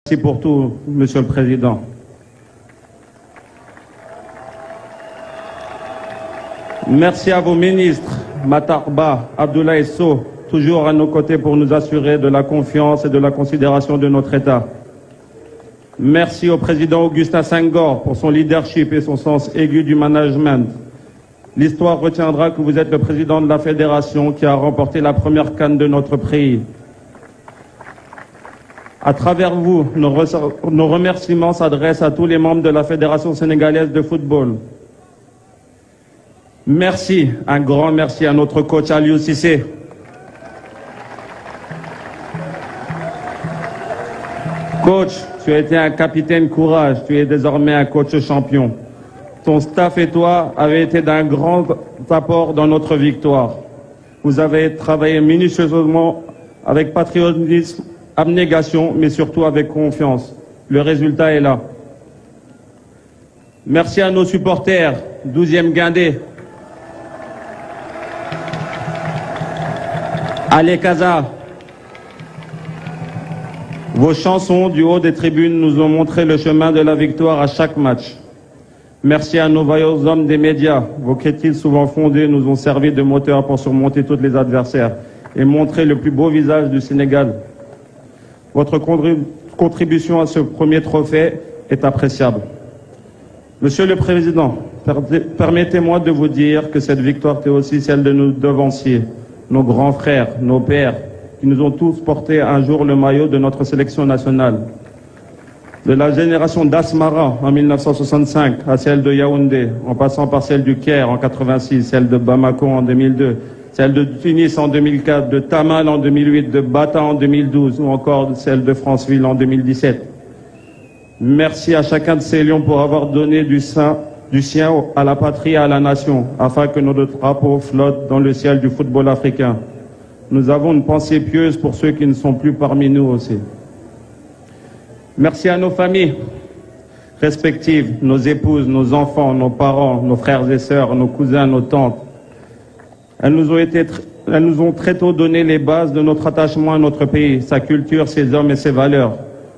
Merci pour tout, Monsieur le Président. Merci à vos ministres, Matarba, Abdoulaye Sow, toujours à nos côtés pour nous assurer de la confiance et de la considération de notre État. Merci au président Augustin Senghor pour son leadership et son sens aigu du management. L'histoire retiendra que vous êtes le président de la fédération qui a remporté la première CAN de notre pays. À travers vous, nos remerciements s'adressent à tous les membres de la Fédération sénégalaise de football. Merci, un grand merci à notre coach Aliou Cissé. Coach, tu as été un capitaine courage, tu es désormais un coach champion. Ton staff et toi avez été d'un grand apport dans notre victoire. Vous avez travaillé minutieusement avec patriotisme, abnégation, mais surtout avec confiance. Le résultat est là. Merci à nos supporters, 12e Guindé, Allez Casa. Vos chansons du haut des tribunes nous ont montré le chemin de la victoire à chaque match. Merci à nos vaillants hommes des médias. Vos critiques souvent fondées nous ont servi de moteur pour surmonter tous les adversaires et montrer le plus beau visage du Sénégal. Votre contribution à ce premier trophée est appréciable. Monsieur le Président, permettez-moi de vous dire que cette victoire est aussi celle de nos devanciers, nos grands frères, nos pères, qui nous ont tous porté un jour le maillot de notre sélection nationale. De la génération d'Asmara en 1965 à celle de Yaoundé, en passant par celle du Caire en 86, celle de Bamako en 2002, celle de Tunis en 2004, de Tamal en 2008, de Bata en 2012 ou encore celle de Franceville en 2017. Merci à chacun de ces lions pour avoir donné du sien à la patrie et à la nation, afin que notre drapeau flotte dans le ciel du football africain. Nous avons une pensée pieuse pour ceux qui ne sont plus parmi nous aussi. Merci à nos familles respectives, nos épouses, nos enfants, nos parents, nos frères et sœurs, nos cousins, nos tantes. Elles nous ont très tôt donné les bases de notre attachement à notre pays, sa culture, ses hommes et ses valeurs.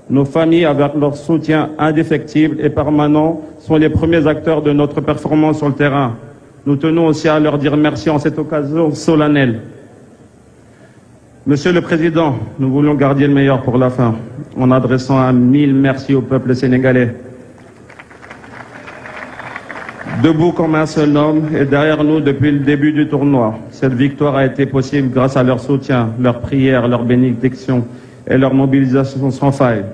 Nos familles, avec leur soutien indéfectible et permanent, sont les premiers acteurs de notre performance sur le terrain. Nous tenons aussi à leur dire merci en cette occasion solennelle. Monsieur le Président, nous voulons garder le meilleur pour la fin, en adressant un mille merci au peuple sénégalais. Debout comme un seul homme et derrière nous depuis le début du tournoi. Cette victoire a été possible grâce à leur soutien, leurs prières, leurs bénédictions et leur mobilisation sans faille.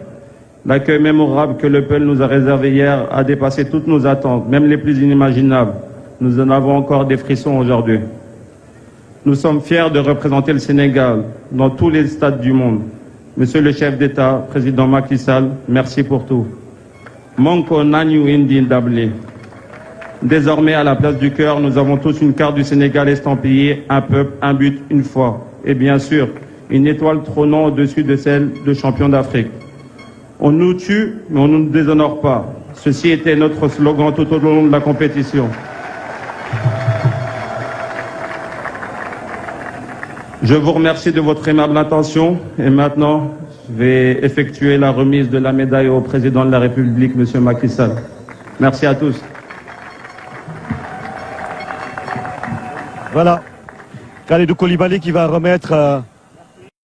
L'accueil mémorable que le peuple nous a réservé hier a dépassé toutes nos attentes, même les plus inimaginables. Nous en avons encore des frissons aujourd'hui. Nous sommes fiers de représenter le Sénégal dans tous les stades du monde. Monsieur le chef d'État, président Macky Sall, merci pour tout. Monko Nanyu Indi Ndable. Désormais, à la place du cœur, nous avons tous une carte du Sénégal estampillée, un peuple, un but, une foi. Et bien sûr, une étoile trônant au-dessus de celle de champion d'Afrique. On nous tue, mais on ne nous déshonore pas. Ceci était notre slogan tout au long de la compétition. Je vous remercie de votre aimable attention et maintenant, je vais effectuer la remise de la médaille au président de la République, M. Macky Sall. Merci à tous. Voilà, Kalidou Koulibaly qui va remettre